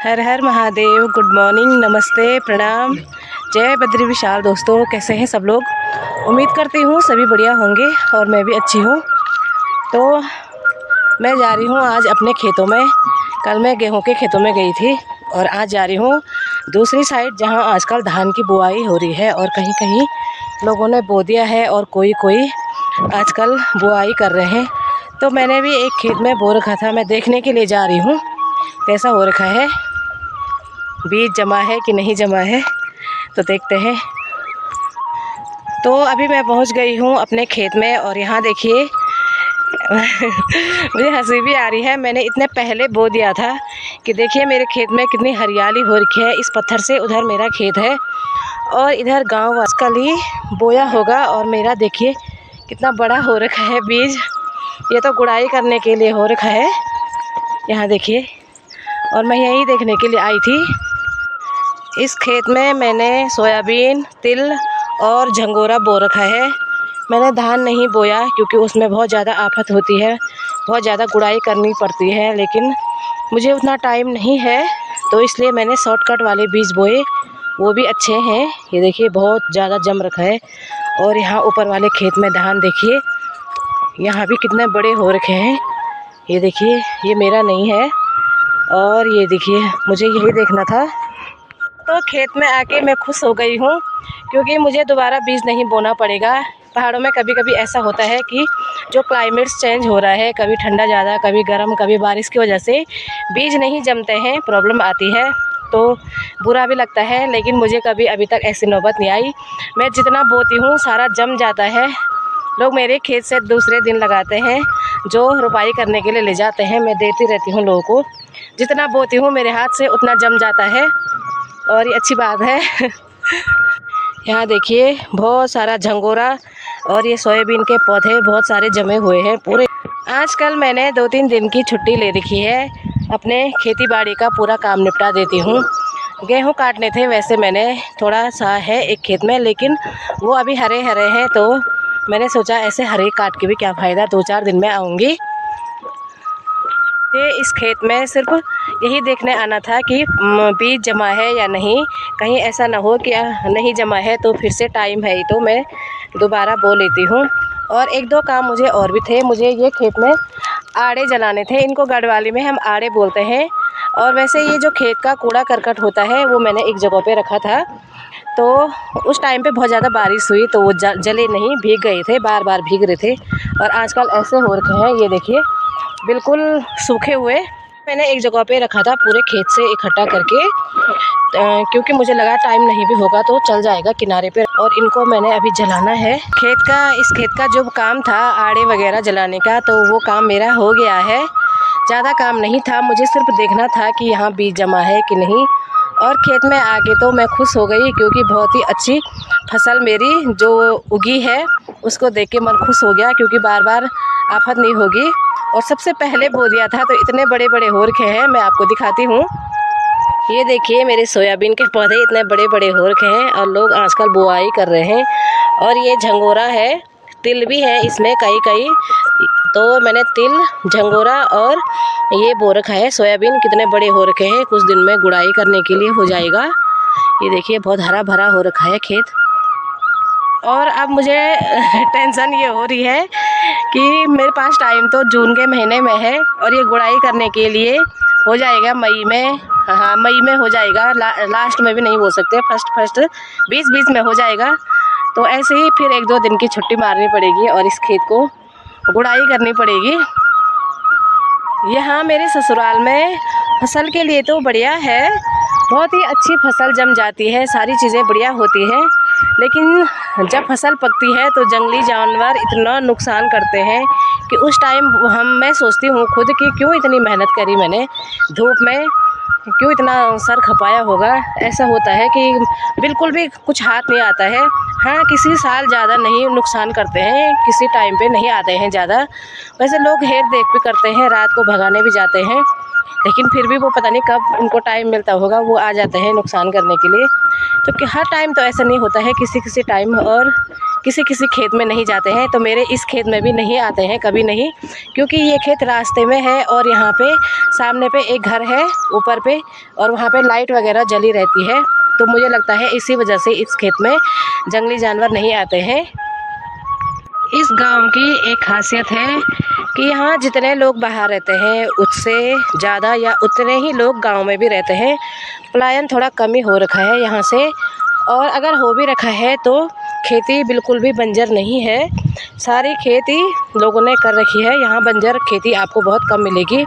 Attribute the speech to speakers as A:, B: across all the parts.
A: हर हर Mahadev. Good morning, नमस्ते, प्रणाम, जय बद्री विशाल। दोस्तों कैसे हैं सब लोग? उम्मीद करती हूँ सभी बढ़िया होंगे और मैं भी अच्छी हूँ। तो मैं जा रही हूँ आज अपने खेतों में। कल मैं गेहूं के खेतों में गई थी और आज जा रही हूँ दूसरी साइड जहाँ आजकल धान की बुआई हो रही है और कहीं कहीं लोगों ने बो दिया है और कोई कोई आजकल बुआई कर रहे हैं। तो मैंने भी एक खेत में बो रखा था, मैं देखने के लिए जा रही हूँ कैसा हो रखा है, बीज जमा है कि नहीं जमा है, तो देखते हैं। तो अभी मैं पहुंच गई हूं अपने खेत में और यहाँ देखिए मुझे हंसी भी आ रही है। मैंने इतने पहले बो दिया था कि देखिए मेरे खेत में कितनी हरियाली हो रखी है। इस पत्थर से उधर मेरा खेत है और इधर गांव वास्कल ही बोया होगा और मेरा देखिए कितना बड़ा हो रखा है बीज। ये तो गुड़ाई करने के लिए हो रखा है, यहाँ देखिए। और मैं यही देखने के लिए आई थी। इस खेत में मैंने सोयाबीन, तिल और झंगोरा बो रखा है। मैंने धान नहीं बोया क्योंकि उसमें बहुत ज़्यादा आफत होती है, बहुत ज़्यादा गुड़ाई करनी पड़ती है, लेकिन मुझे उतना टाइम नहीं है तो इसलिए मैंने शॉर्टकट वाले बीज बोए, वो भी अच्छे हैं। ये देखिए बहुत ज़्यादा जम रखा है। और यहाँ ऊपर वाले खेत में धान देखिए, यहाँ भी कितने बड़े हो रखे हैं। ये देखिए, ये मेरा नहीं है और ये देखिए मुझे यही देखना था। तो खेत में आके मैं खुश हो गई हूँ क्योंकि मुझे दोबारा बीज नहीं बोना पड़ेगा। पहाड़ों में कभी कभी ऐसा होता है कि जो क्लाइमेट्स चेंज हो रहा है, कभी ठंडा ज़्यादा, कभी गर्म, कभी बारिश की वजह से बीज नहीं जमते हैं, प्रॉब्लम आती है, तो बुरा भी लगता है। लेकिन मुझे कभी अभी तक ऐसी नौबत नहीं आई। मैं जितना बोती हूँ सारा जम जाता है। लोग मेरे खेत से दूसरे दिन लगाते हैं, जो रुपाई करने के लिए ले जाते हैं। मैं देती रहती हूँ लोगों को, जितना बोती हूँ मेरे हाथ से उतना जम जाता है और ये अच्छी बात है। यहाँ देखिए बहुत सारा झंगोरा और ये सोयाबीन के पौधे बहुत सारे जमे हुए हैं पूरे। आजकल मैंने 2-3 दिन की छुट्टी ले रखी है, अपने खेती बाड़ी का पूरा काम निपटा देती हूँ। गेहूँ काटने थे वैसे मैंने, थोड़ा सा है एक खेत में, लेकिन वो अभी हरे हरे हैं, तो मैंने सोचा ऐसे हरे काट के भी क्या फ़ायदा, 2-4 दिन में आऊँगी। इस खेत में सिर्फ यही देखने आना था कि बीज जमा है या नहीं। कहीं ऐसा ना हो कि नहीं जमा है तो फिर से टाइम है ही तो मैं दोबारा बो लेती हूँ। और 1-2 काम मुझे और भी थे। मुझे ये खेत में आड़े जलाने थे, इनको गढ़वाली में हम आड़े बोलते हैं। और वैसे ये जो खेत का कूड़ा करकट होता है वो मैंने एक जगह पे रखा था, तो उस टाइम पे बहुत ज़्यादा बारिश हुई तो वो जले नहीं, भीग गए थे, बार बार भीग रहे थे। और आजकल ऐसे हो रखे हैं, ये देखिए बिल्कुल सूखे हुए। मैंने एक जगह पे रखा था पूरे खेत से इकट्ठा करके, क्योंकि मुझे लगा टाइम नहीं भी होगा तो चल जाएगा किनारे पे। और इनको मैंने अभी जलाना है। इस खेत का जो काम था आड़े वगैरह जलाने का, तो वो काम मेरा हो गया है। ज़्यादा काम नहीं था, मुझे सिर्फ देखना था कि यहाँ बीज जमा है कि नहीं। और खेत में आके तो मैं खुश हो गई क्योंकि बहुत ही अच्छी फसल मेरी जो उगी है उसको देख के मन खुश हो गया, क्योंकि बार बार आफत नहीं होगी। और सबसे पहले बो दिया था तो इतने बड़े बड़े हो रखे हैं, मैं आपको दिखाती हूँ। ये देखिए मेरे सोयाबीन के पौधे इतने बड़े बड़े हो रखे हैं और लोग आजकल बुआई कर रहे हैं। और ये झंगोरा है, तिल भी है इसमें कई कई, तो मैंने तिल, झंगोरा और ये बो रखा है। सोयाबीन कितने बड़े हो रखे हैं, कुछ दिन में गुड़ाई करने के लिए हो जाएगा। ये देखिए बहुत हरा भरा हो रखा है खेत। और अब मुझे टेंशन ये हो रही है कि मेरे पास टाइम तो जून के महीने में है और ये गुड़ाई करने के लिए हो जाएगा मई में। हाँ, मई में हो जाएगा, लास्ट में भी नहीं हो सकते, फर्स्ट 20 में हो जाएगा। तो ऐसे ही फिर 1-2 दिन की छुट्टी मारनी पड़ेगी और इस खेत को गुड़ाई करनी पड़ेगी। यहाँ मेरे ससुराल में फसल के लिए तो बढ़िया है, बहुत ही अच्छी फसल जम जाती है, सारी चीज़ें बढ़िया होती हैं। लेकिन जब फसल पकती है तो जंगली जानवर इतना नुकसान करते हैं कि उस टाइम मैं सोचती हूँ खुद कि क्यों इतनी मेहनत करी मैंने धूप में, क्यों इतना सर खपाया होगा। ऐसा होता है कि बिल्कुल भी कुछ हाथ नहीं आता है। हाँ, किसी साल ज़्यादा नहीं नुकसान करते हैं, किसी टाइम पे नहीं आते हैं ज़्यादा। वैसे लोग हेर देख भी करते हैं, रात को भगाने भी जाते हैं, लेकिन फिर भी वो पता नहीं कब उनको टाइम मिलता होगा, वो आ जाते हैं नुकसान करने के लिए। तो कि हर टाइम तो ऐसा नहीं होता है, किसी टाइम और किसी किसी खेत में नहीं जाते हैं, तो मेरे इस खेत में भी नहीं आते हैं कभी नहीं, क्योंकि ये खेत रास्ते में है और यहाँ पे सामने पे एक घर है ऊपर पे, और वहाँ पे लाइट वगैरह जली रहती है, तो मुझे लगता है इसी वजह से इस खेत में जंगली जानवर नहीं आते हैं। इस गांव की एक खासियत है कि यहाँ जितने लोग बाहर रहते हैं उससे ज़्यादा या उतने ही लोग गांव में भी रहते हैं। पलायन थोड़ा कम ही हो रखा है यहाँ से, और अगर हो भी रखा है तो खेती बिल्कुल भी बंजर नहीं है, सारी खेती लोगों ने कर रखी है। यहाँ बंजर खेती आपको बहुत कम मिलेगी,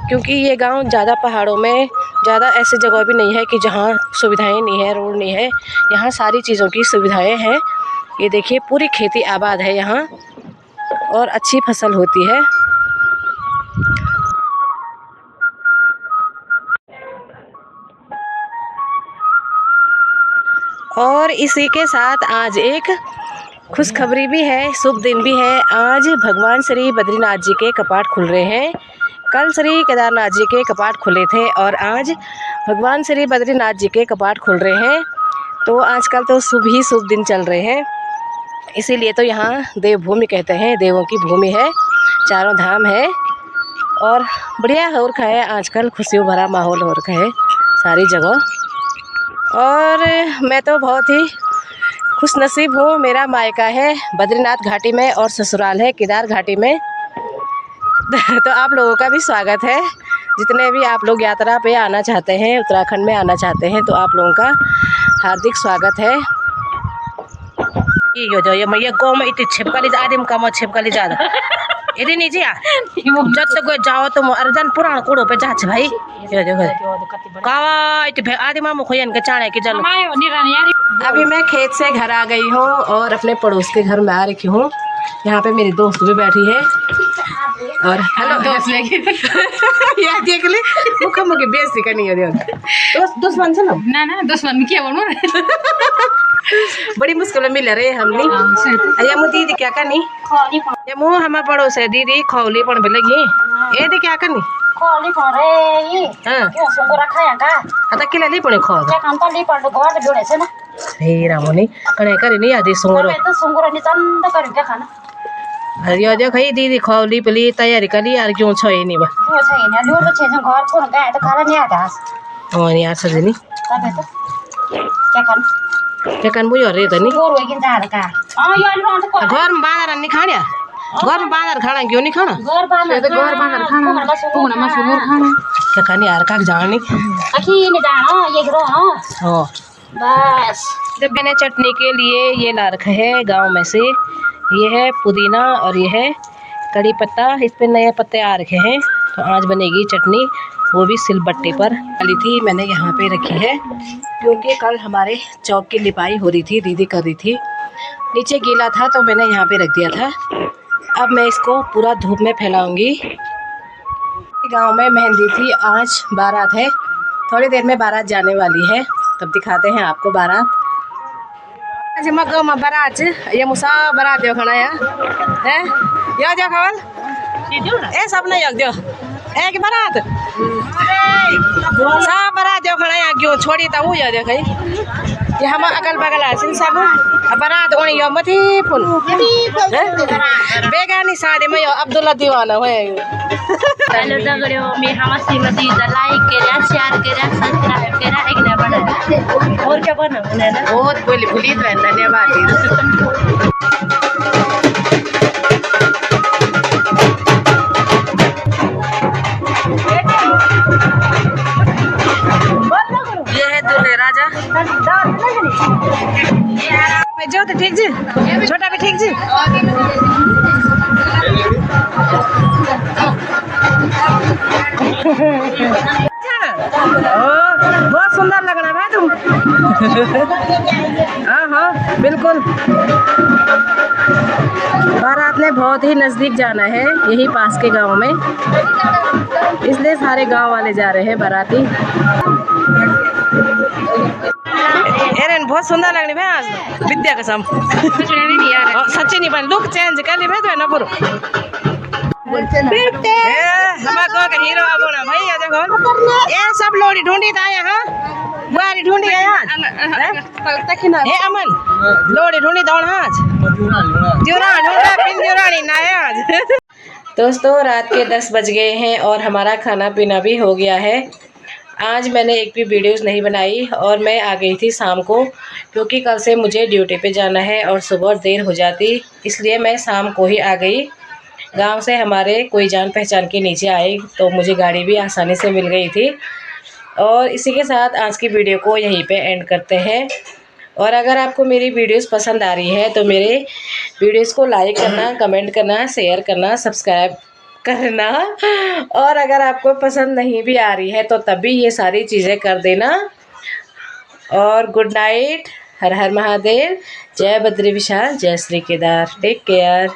A: क्योंकि ये गांव ज़्यादा पहाड़ों में, ज़्यादा ऐसे जगह भी नहीं है कि जहाँ सुविधाएं नहीं है, रोड नहीं है। यहाँ सारी चीज़ों की सुविधाएं हैं। ये देखिए पूरी खेती आबाद है यहाँ और अच्छी फसल होती है। और इसी के साथ आज एक खुशखबरी भी है, शुभ दिन भी है। आज भगवान श्री बद्रीनाथ जी के कपाट खुल रहे हैं। कल श्री केदारनाथ जी के कपाट खुले थे और आज भगवान श्री बद्रीनाथ जी के कपाट खुल रहे हैं। तो आजकल तो शुभ ही शुभ दिन चल रहे हैं, इसीलिए तो यहाँ देवभूमि कहते हैं, देवों की भूमि है, चारों धाम है और बढ़िया हो रखा है। आजकल खुशियों भरा माहौल हो रखा है सारी जगह। और मैं तो बहुत ही खुश नसीब हूँ, मेरा मायका है बद्रीनाथ घाटी में और ससुराल है केदार घाटी में। तो आप लोगों का भी स्वागत है, जितने भी आप लोग यात्रा पे आना चाहते हैं, उत्तराखंड में आना चाहते हैं, तो आप लोगों का हार्दिक स्वागत है। ये जो ये मैं गाँव में इतनी छिपकली आदमी का छिपकली ज़्यादा यदि नहीं जी जब तक जाओ तो अर्जन पुराण कूड़ो पे जाच भाई आदि मामू खोयन के चाणे की जल। अभी मैं खेत से घर आ गई हूँ और अपने पड़ोस के घर में आ रखी हूँ। यहाँ पे मेरी दोस्त भी बैठी है और हेलो दोस्त यार देख ले मुखा मुखी बेइज्जती करनी है दुश्मन से ना दुश्मन में क्या बोलूं बड़ी मुश्किल में मिल रहे हमने। या मु दीदी क्या करनी या मु हम पड़ोस है दीदी खौली पण लगी ए दी क्या करनी
B: खोली परे ये
A: हां
B: क्यों सुंगुरा खाया का
A: आता किला ली पण खौ
B: क्या काम तो ली पण घर जोड़े से ना
A: हे रामोनी कने करे नहीं आदि सुंगुरो
B: तो सुंगुरा नि चंद कर क्या खाना
A: अरे जो खई दीदी खौली पली तैयारी करी यार क्यों छै नहीं बा
B: वो छै नि लो तो छै जो घर को गए तो खाला नहीं आता
A: ओ नि आ सजनी
B: तबे तो क्या कर
A: मुझे रे त नि
B: गोरु किन जा का यो न तो
A: घर में बांदर नहीं खाने घर में बांदर खाना क्यों नहीं खाना
B: घर बांदर खाना पुना मा सुंगुर खाना
A: क्या खानी यार का जानी
B: अखी ने जानो ये ग्रो
A: हो
B: बस।
A: जब मैंने चटनी के लिए ये ला रखा है गांव में से, ये है पुदीना और ये है कड़ी पत्ता, इस पे नए पत्ते आ रखे हैं। तो आज बनेगी चटनी, वो भी सिलबट्टे पर डाली थी मैंने यहाँ पे रखी है, क्योंकि कल हमारे चौक की लिपाई हो रही थी, दीदी कर रही थी, नीचे गीला था तो मैंने यहाँ पे रख दिया था। अब मैं इसको पूरा धूप में फैलाऊंगी। गांव में मेहंदी थी, आज बारात है, थोड़ी देर में बारात जाने वाली है, तब दिखाते हैं आपको बारात। आज मग में बारात ये मुसा बारात दो खाना है यो जो खवल ए सब नहीं यक दो एक बारात सब बारात दो खाना यहाँ क्यों छोड़ी तो वो दे खई ये हम अगल बगल आसिन सब बारात ओनी यो मथी फुल बेगानी शादी में यो अब्दुल्ला दीवाना है।
B: हेलो दगड़ियों मैं हम श्रीमती लाइक करा शेयर करा सब्सक्राइब करा एक नया बना और क्या बना है ना
A: बहुत बोली भूली तो धन्यवाद। ये है दूल्हे राजा जो तो ठीक जी छोटा भी ठीक जी बहुत सुंदर लग रहा है भाई तुम। हाँ हाँ बिल्कुल। बारात ने बहुत ही नज़दीक जाना है, यही पास के गांव में, इसलिए सारे गांव वाले जा रहे हैं बाराती। एरन बहुत सुंदर लग रही है आज विद्या कसम सच्ची नहीं बन लुक चेंज कर ली भाई ना पूरा हमारा गाँव का हीरो अब ना भाई ये देखो ये सब लोड़ी ढूंढी था यहाँ बुआरी ढूंढी गए आज ए अमन लोड़ी ढूंढी दौड़ आज जुरानी ना है आज। दोस्तों रात के 10 बज गए हैं और हमारा खाना पीना भी हो गया है। आज मैंने एक भी वीडियोस नहीं बनाई और मैं आ गई थी शाम को, क्योंकि कल से मुझे ड्यूटी पे जाना है और सुबह देर हो जाती, इसलिए मैं शाम को ही आ गई। गांव से हमारे कोई जान पहचान के नीचे आए तो मुझे गाड़ी भी आसानी से मिल गई थी। और इसी के साथ आज की वीडियो को यहीं पे एंड करते हैं। और अगर आपको मेरी वीडियोस पसंद आ रही है तो मेरे वीडियोस को लाइक करना, कमेंट करना, शेयर करना, सब्सक्राइब करना। और अगर आपको पसंद नहीं भी आ रही है तो तब भी ये सारी चीज़ें कर देना। और गुड नाइट, हर हर महादेव, जय बद्री विशाल, जय श्री केदार, टेक केयर।